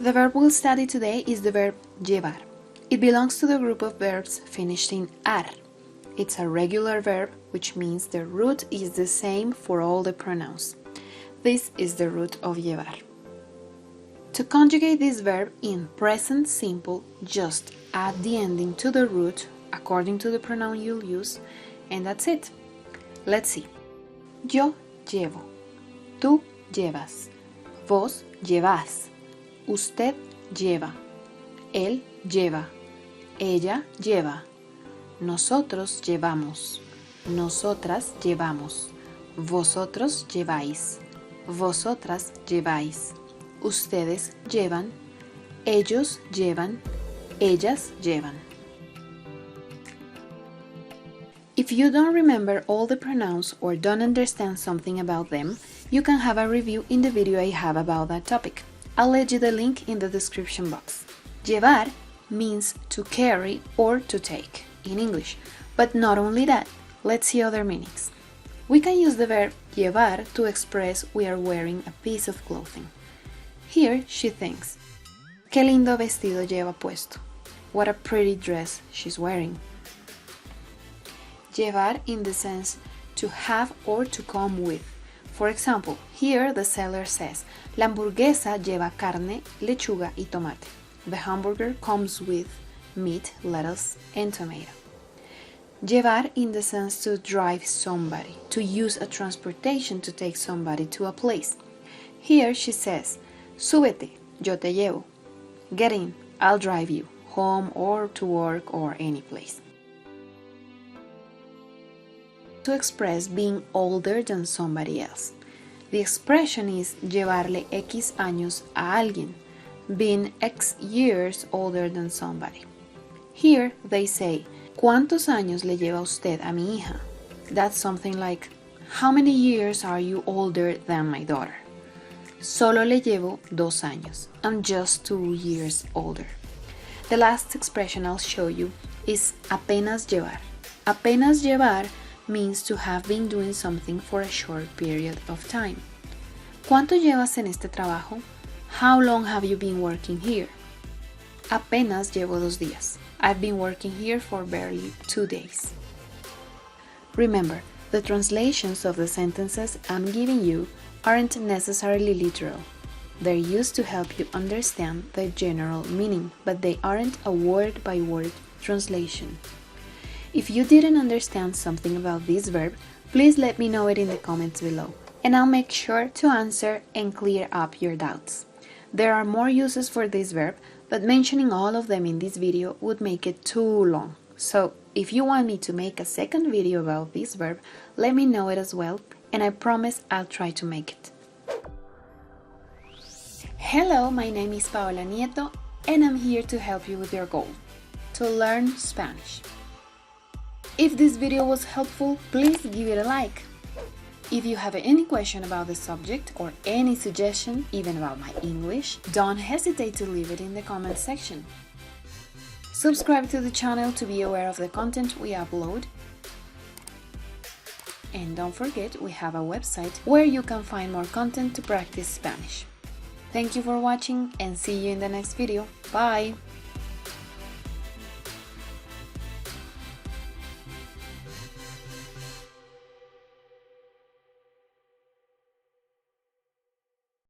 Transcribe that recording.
The verb we'll study today is the verb llevar. It belongs to the group of verbs finished in ar. It's a regular verb, which means the root is the same for all the pronouns. This is the root of llevar. To conjugate this verb in present simple, just add the ending to the root according to the pronoun you'll use, and that's it. Let's see. Yo llevo. Tú llevas. Vos llevas. Usted lleva. Él lleva. Ella lleva. Nosotros llevamos. Nosotras llevamos. Vosotros lleváis. Vosotras lleváis. Ustedes llevan. Ellos llevan. Ellas llevan. If you don't remember all the pronouns or don't understand something about them, you can have a review in the video I have about that topic. I'll let you the link in the description box. Llevar means to carry or to take in English, but not only that. Let's see other meanings. We can use the verb llevar to express we are wearing a piece of clothing. Here she thinks, qué lindo vestido lleva puesto. What a pretty dress she's wearing. Llevar in the sense to have or to come with. For example, here the seller says, la hamburguesa lleva carne, lechuga y tomate. The hamburger comes with meat, lettuce, and tomato. Llevar in the sense to drive somebody, to use a transportation to take somebody to a place. Here she says, súbete, yo te llevo. Get in, I'll drive you, home or to work or any place. To express being older than somebody else. The expression is llevarle X años a alguien, being X years older than somebody. Here they say, ¿cuántos años le lleva usted a mi hija? That's something like, how many years are you older than my daughter? Solo le llevo 2 años. I'm just 2 years older. The last expression I'll show you is apenas llevar. Apenas llevar means to have been doing something for a short period of time. ¿Cuánto llevas en este trabajo? How long have you been working here? Apenas llevo 2 días. I've been working here for barely 2 days. Remember, the translations of the sentences I'm giving you aren't necessarily literal. They're used to help you understand the general meaning, but they aren't a word-by-word translation. If you didn't understand something about this verb, please let me know it in the comments below, and I'll make sure to answer and clear up your doubts. There are more uses for this verb, but mentioning all of them in this video would make it too long. So, if you want me to make a second video about this verb, let me know it as well, and I promise I'll try to make it. Hello, my name is Paola Nieto, and I'm here to help you with your goal, to learn Spanish. If this video was helpful, please give it a like. If you have any question about the subject or any suggestion, even about my English, don't hesitate to leave it in the comment section. Subscribe to the channel to be aware of the content we upload. And don't forget, we have a website where you can find more content to practice Spanish. Thank you for watching and see you in the next video. Bye!